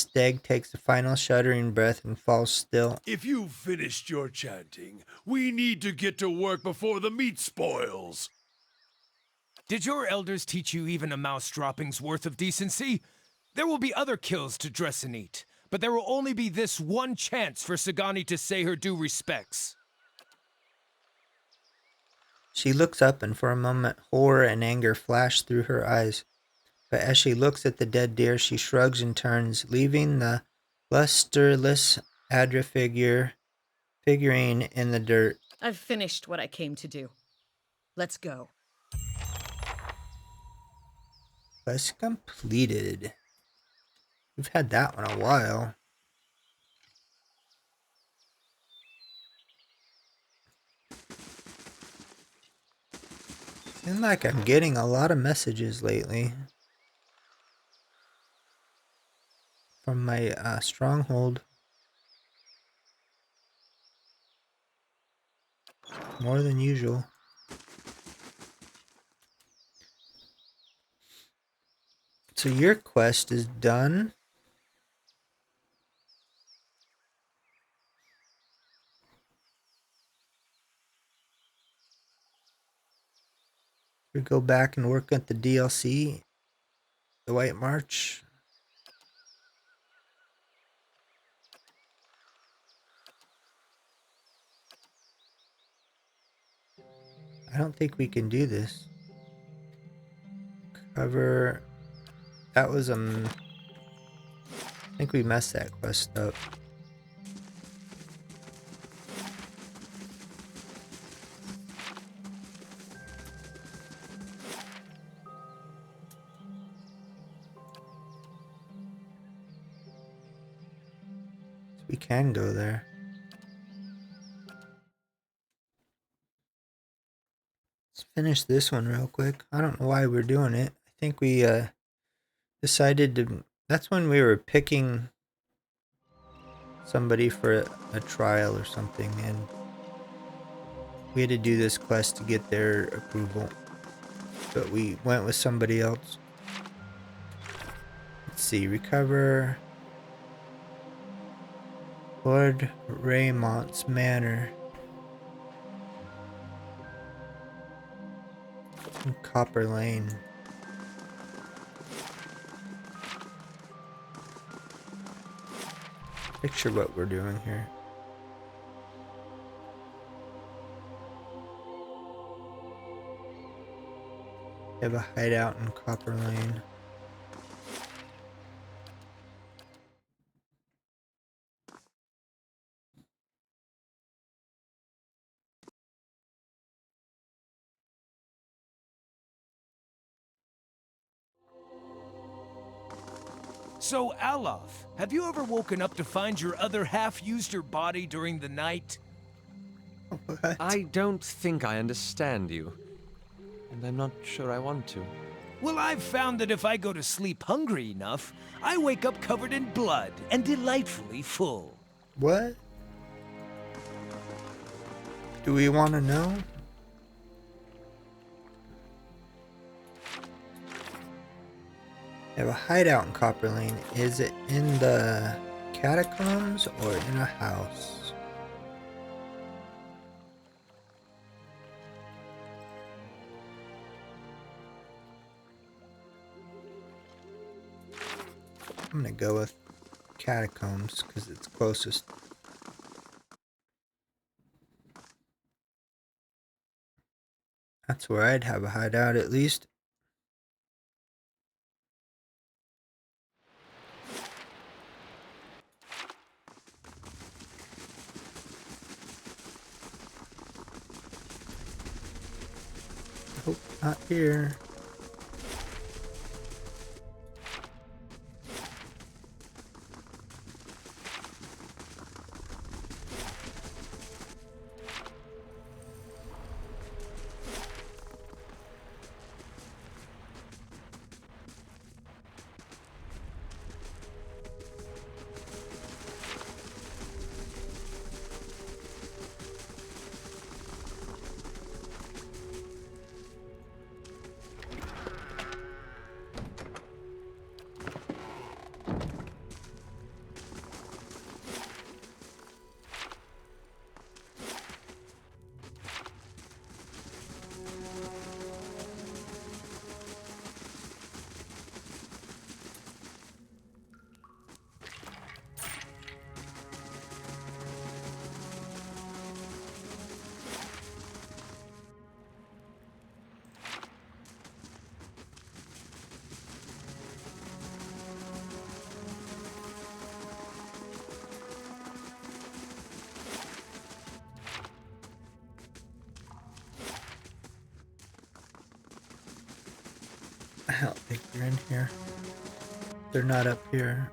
Steg takes a final shuddering breath and falls still. If you've finished your chanting, we need to get to work before the meat spoils. Did your elders teach you even a mouse dropping's worth of decency? There will be other kills to dress and eat, but there will only be this one chance for Sagani to say her due respects. She looks up, and for a moment horror and anger flash through her eyes. But as she looks at the dead deer, she shrugs and turns, leaving the lusterless Adra figurine in the dirt. I've finished what I came to do. Let's go. Quest completed. We've had that one a while. Seems like I'm getting a lot of messages lately from my stronghold. More than usual. So your quest is done. We go back and work at the DLC, the White March. I don't think we can do this. Cover. That was I think we messed that quest up. So we can go there. Let's finish this one real quick. I don't know why we're doing it. I think we decided to. That's when we were picking somebody for a trial or something, and we had to do this quest to get their approval. But we went with somebody else. Let's see. Recover Lord Raymont's Manor. Copper Lane. Picture what we're doing here. We have a hideout in Copper Lane. So, Alov, have you ever woken up to find your other half used your body during the night? What? I don't think I understand you, and I'm not sure I want to. Well, I've found that if I go to sleep hungry enough, I wake up covered in blood and delightfully full. What? Do we want to know? We have a hideout in Copper Lane. Is it in the catacombs or in a house? I'm gonna go with catacombs because it's closest. That's where I'd have a hideout at least. Nope, not here. I don't think they're in here. They're not up here.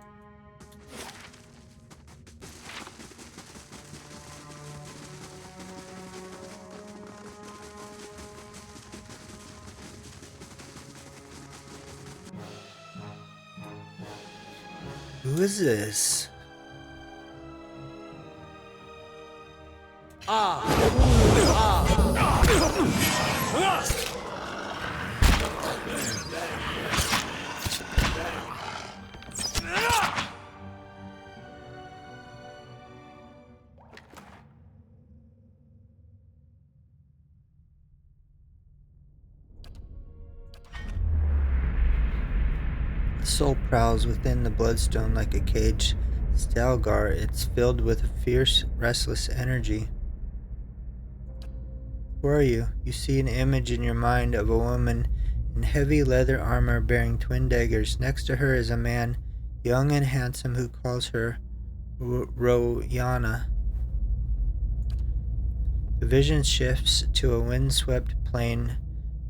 Who is this? The soul prowls within the bloodstone like a caged Stalgar. It's filled with a fierce, restless energy. Who are you? You see an image in your mind of a woman in heavy leather armor bearing twin daggers. Next to her is a man, young and handsome, who calls her Royana. The vision shifts to a windswept plain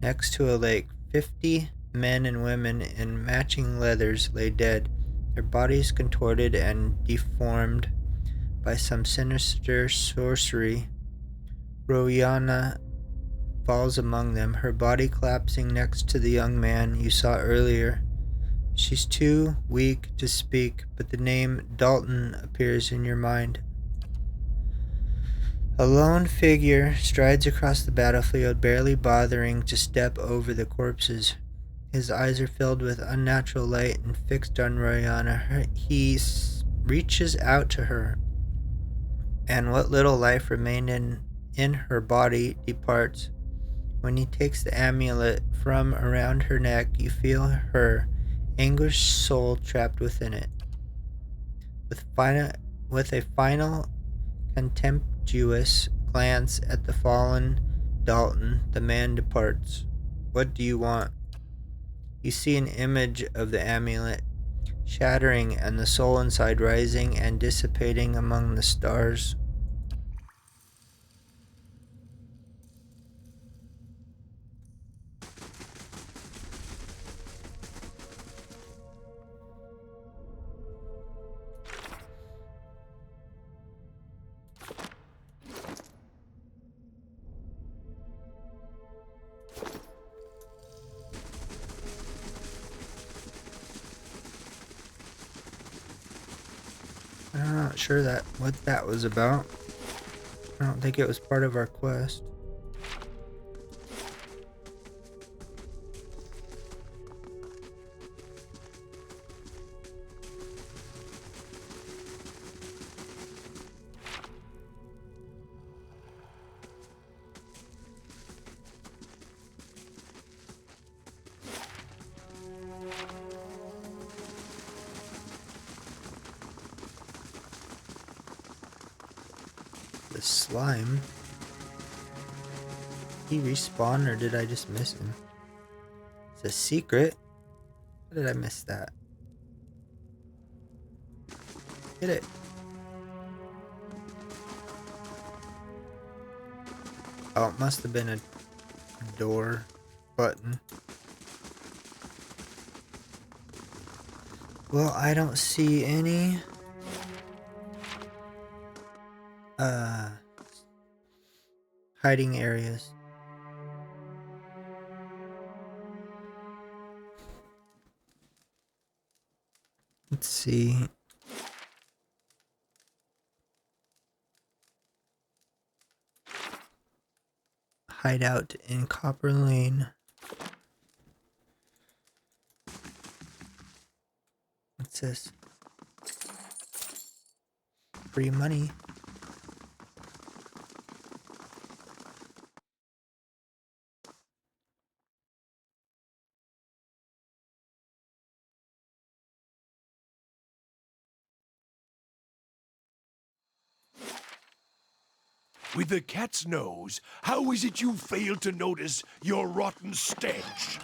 next to a lake. 50 men and women in matching leathers lay dead, their bodies contorted and deformed by some sinister sorcery. Royana falls among them, her body collapsing next to the young man you saw earlier. She's too weak to speak, but the name Dalton appears in your mind. A lone figure strides across the battlefield, barely bothering to step over the corpses. His eyes are filled with unnatural light and fixed on Royana. He reaches out to her, and what little life remained in her body departs. When he takes the amulet from around her neck, you feel her anguished soul trapped within it. With a final contemptuous glance at the fallen Dalton, the man departs. What do you want? You see an image of the amulet shattering and the soul inside rising and dissipating among the stars. I'm not sure what that was about. I don't think it was part of our quest. The slime. He respawned, or did I just miss him? It's a secret. How did I miss that? Get it. Oh, it must have been a door button. Well, I don't see any hiding areas. Let's see. Hideout in Copper Lane. What's this? Free money. With the cat's nose, how is it you failed to notice your rotten stench?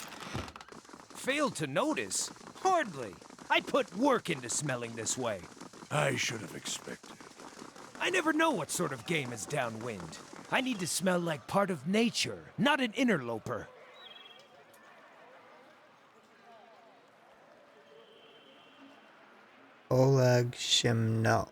Failed to notice? Hardly. I put work into smelling this way. I should have expected. I never know what sort of game is downwind. I need to smell like part of nature, not an interloper. Oleg Shimnolsky.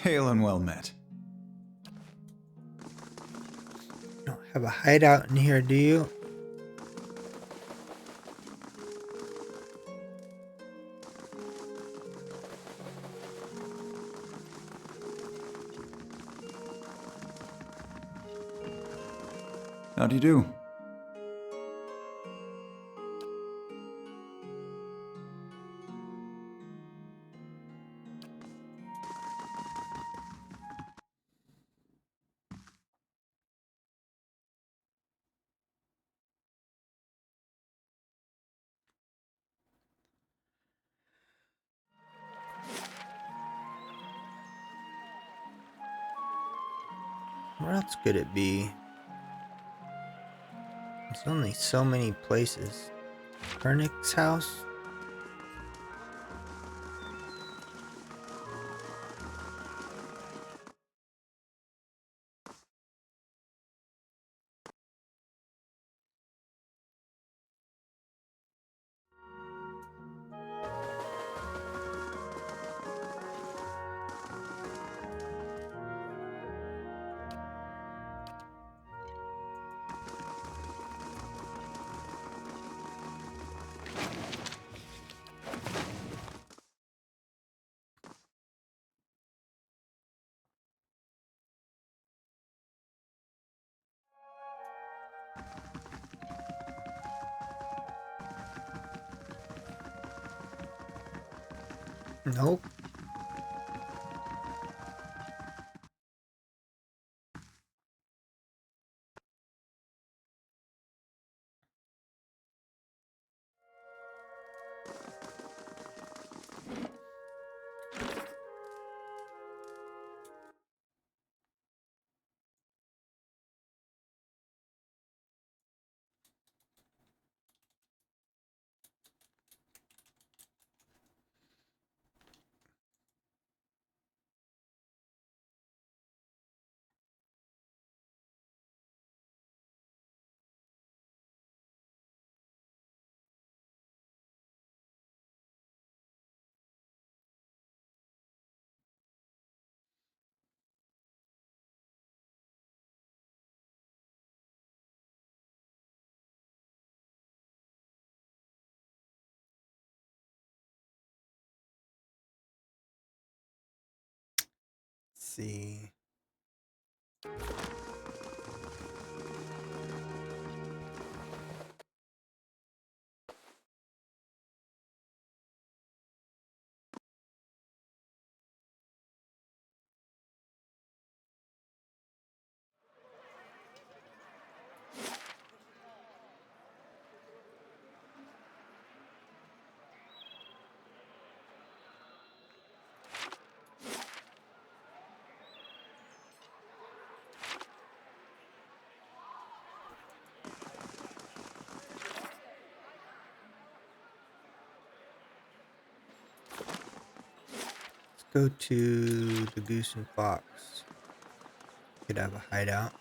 Hail and well met. You don't have a hideout in here, do you? How do you do? Where else could it be? There's only so many places. Pernick's house? Nope. Let's see. Go to the Goose and Fox. Could have a hideout.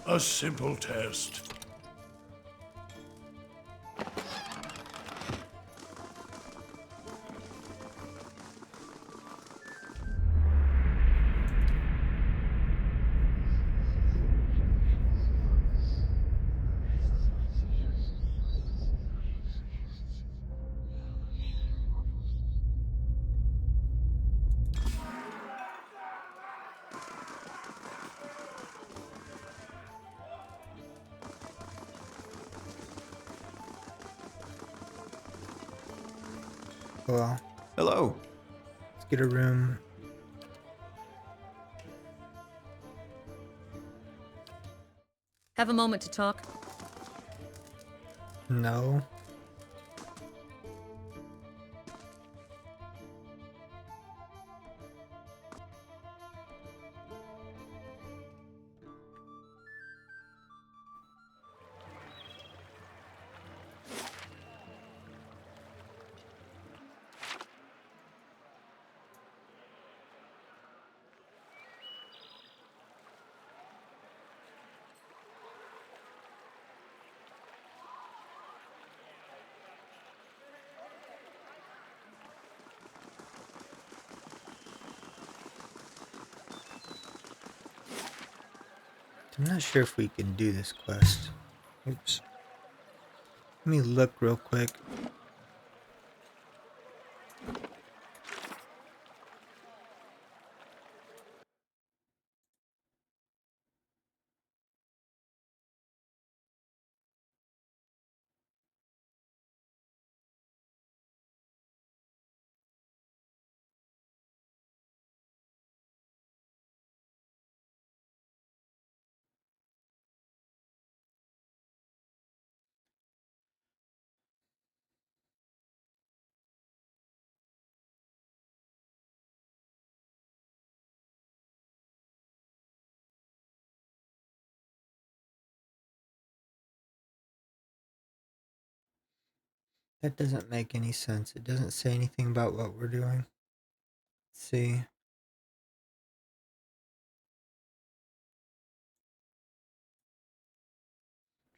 A simple test. Oh well. Hello. Let's get a room. Have a moment to talk? No. I'm not sure if we can do this quest. Oops. Let me look real quick. That doesn't make any sense. It doesn't say anything about what we're doing. Let's see.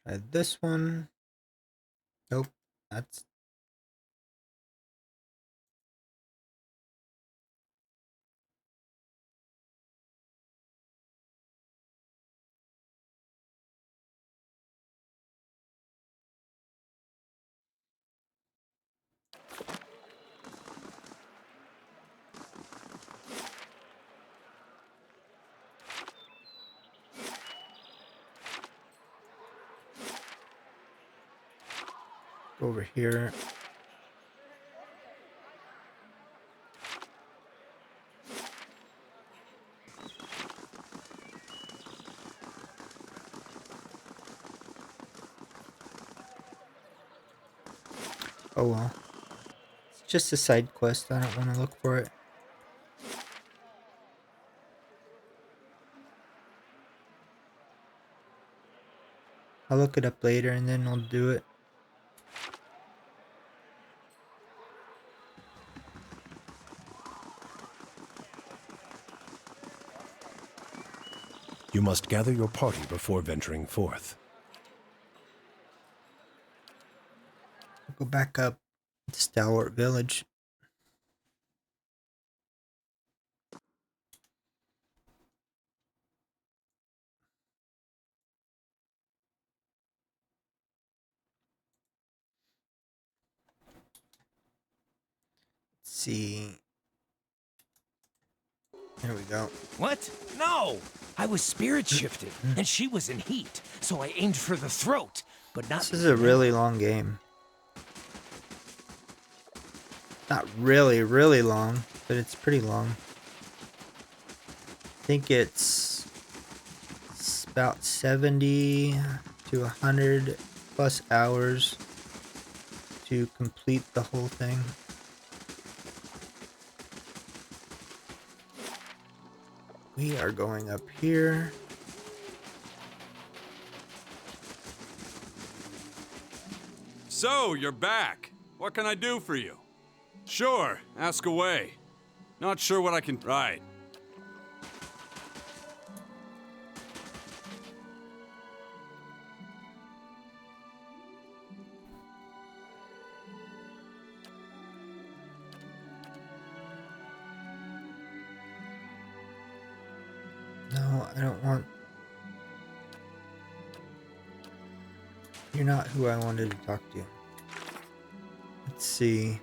Try this one. Nope. That's over here. Oh well. It's just a side quest. I don't want to look for it. I'll look it up later and then I'll do it. You must gather your party before venturing forth. I'll go back up to Stalwart Village. Let's see. There we go. What? No! I was spirit shifted, and she was in heat, so I aimed for the throat, but not. This is a really long game. Not really, really long, but it's pretty long. I think it's about 70 to 100 plus hours to complete the whole thing. We are going up here. So, you're back. What can I do for you? Sure, ask away. Not sure what I can... Right. No, I don't want... You're not who I wanted to talk to. Let's see.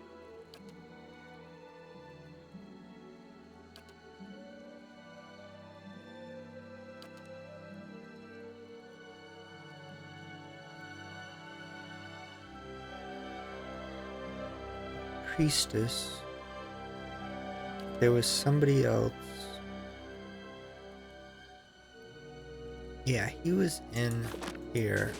priestess. There was somebody else. Yeah, he was in here.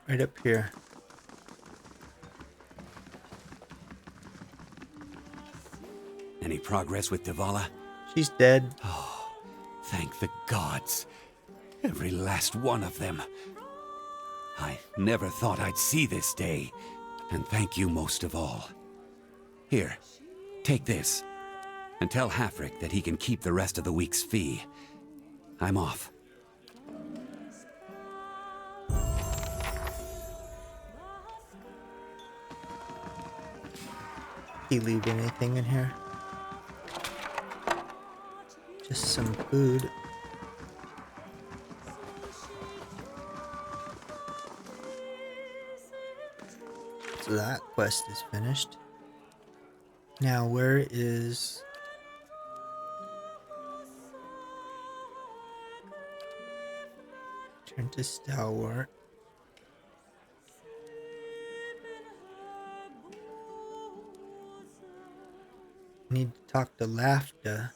Right up here. Any progress with Devala? She's dead. Thank the gods. Every last one of them. I never thought I'd see this day. And thank you most of all. Here, take this. And tell Hafric that he can keep the rest of the week's fee. I'm off. He leave anything in here? Just some food. So that quest is finished. Now where is... Turn to Stalwart. Need to talk to Lafta.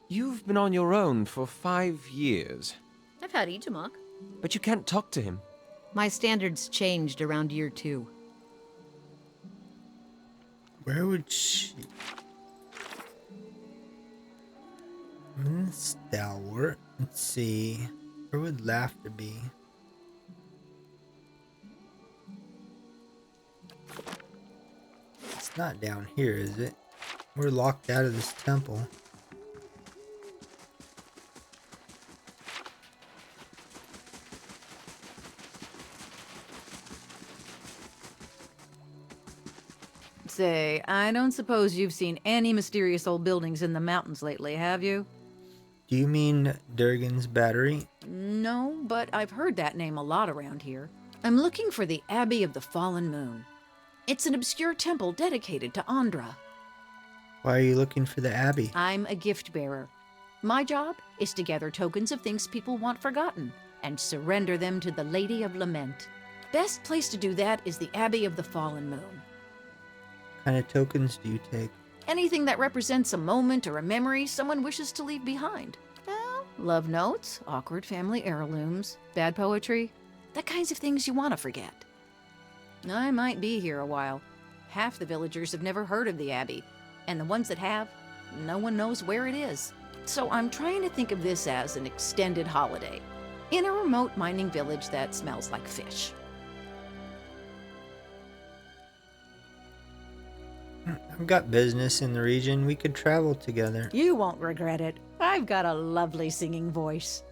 You've been on your own for 5 years, I've had Itamok. but you can't talk to him. My standards changed around year 2. Where would she... Stalwart. Let's see. Where would Laughter be? It's not down here, is it? We're locked out of this temple. Say, I don't suppose you've seen any mysterious old buildings in the mountains lately, have you? Do you mean Durgan's battery? No, but I've heard that name a lot around here. I'm looking for the Abbey of the Fallen Moon. It's an obscure temple dedicated to Andra. Why are you looking for the Abbey? I'm a gift bearer. My job is to gather tokens of things people want forgotten and surrender them to the Lady of Lament. Best place to do that is the Abbey of the Fallen Moon. What kind of tokens do you take? Anything that represents a moment or a memory someone wishes to leave behind. Well, love notes, awkward family heirlooms, bad poetry, the kinds of things you want to forget. I might be here a while. Half the villagers have never heard of the Abbey, and the ones that have, no one knows where it is. So I'm trying to think of this as an extended holiday in a remote mining village that smells like fish. I've got business in the region. We could travel together. You won't regret it. I've got a lovely singing voice.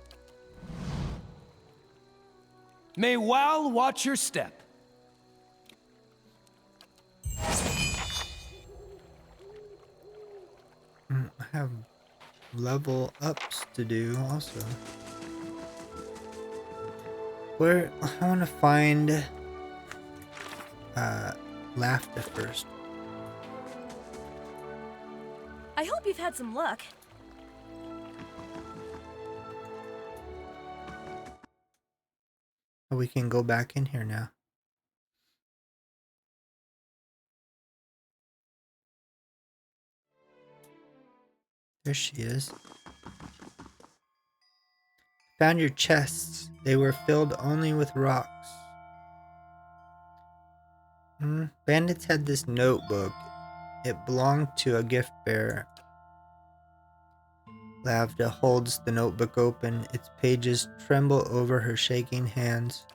May Wal watch your step. I have level ups to do also. Where I want to find Laughter first. I hope you've had some luck. We can go back in here now. There she is. Found your chests. They were filled only with rocks. Bandits had this notebook. It belonged to a gift bearer. Lavda holds the notebook open. Its pages tremble over her shaking hands.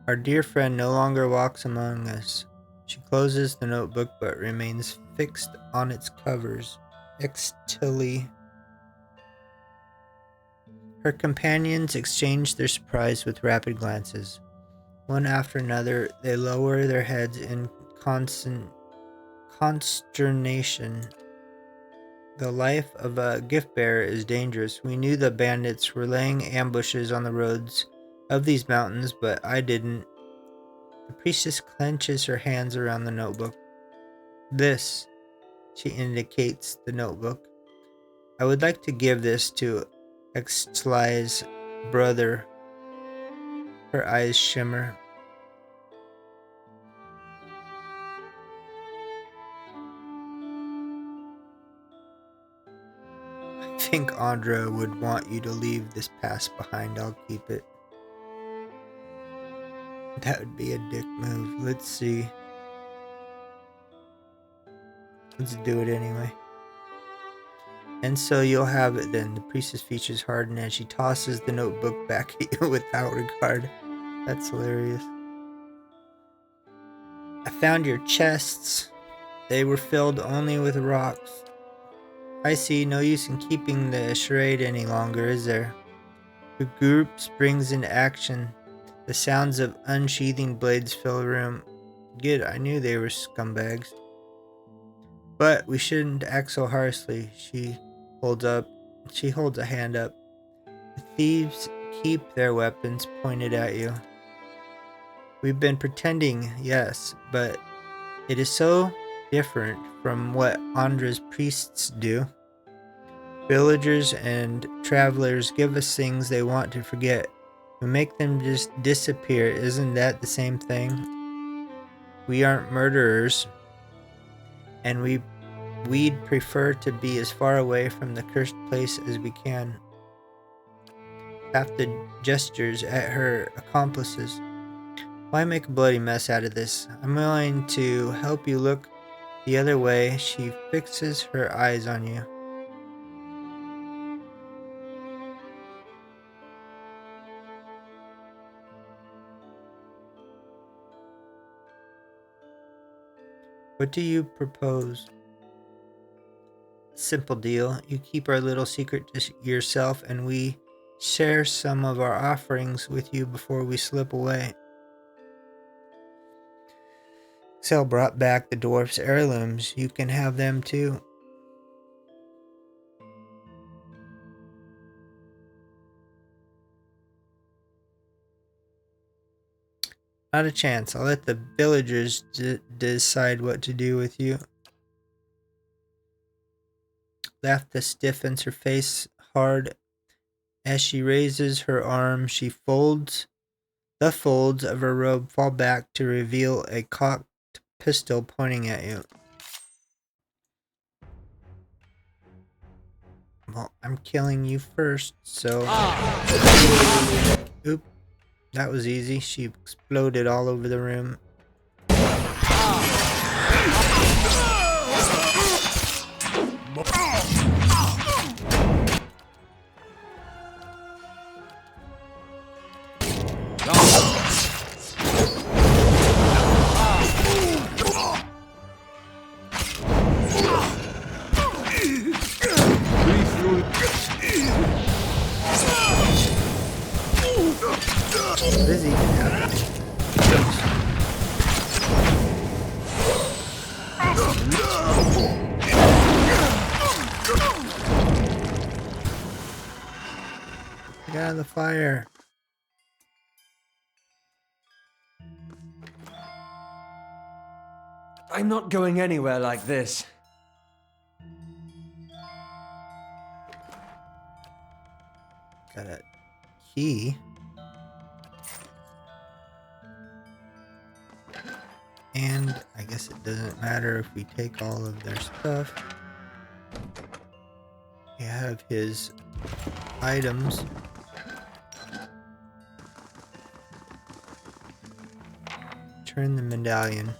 Our dear friend no longer walks among us. She closes the notebook but remains fixed on its covers. Extilly. Her companions exchange their surprise with rapid glances. One after another, they lower their heads in constant consternation. The life of a gift bearer is dangerous. We knew the bandits were laying ambushes on the roads of these mountains, but I didn't. The priestess clenches her hands around the notebook. This, she indicates the notebook. I would like to give this to Exlai's brother. Her eyes shimmer. I think Andra would want you to leave this past behind. I'll keep it. That would be a dick move. Let's see. Let's do it anyway. And so you'll have it then. The priestess features harden as she tosses the notebook back at you without regard. That's hilarious. I found your chests. They were filled only with rocks. I see, no use in keeping the charade any longer, is there? The group springs into action. The sounds of unsheathing blades fill the room. Good, I knew they were scumbags. But we shouldn't act so harshly. She holds a hand up. The thieves keep their weapons pointed at you. We've been pretending, yes, but it is so different from what Andra's priests do. Villagers and travelers give us things they want to forget. We make them just disappear. Isn't that the same thing? We aren't murderers, and we'd prefer to be as far away from the cursed place as we can. After gestures at her accomplices. Why make a bloody mess out of this? I'm willing to help you look the other way. She fixes her eyes on you. What do you propose? Simple deal. You keep our little secret to yourself, and we share some of our offerings with you before we slip away. Sel brought back the dwarf's heirlooms. You can have them too. Not a chance. I'll let the villagers decide what to do with you. Lafta stiffens, her face hard. As she raises her arm, the folds of her robe fall back to reveal a cocked pistol pointing at you. Well, I'm killing you first, so... Oop. That was easy. She exploded all over the room. What is even happening? Get out of the fire. I'm not going anywhere like this. Got a key. And I guess it doesn't matter if we take all of their stuff. We have his items. Turn the medallion.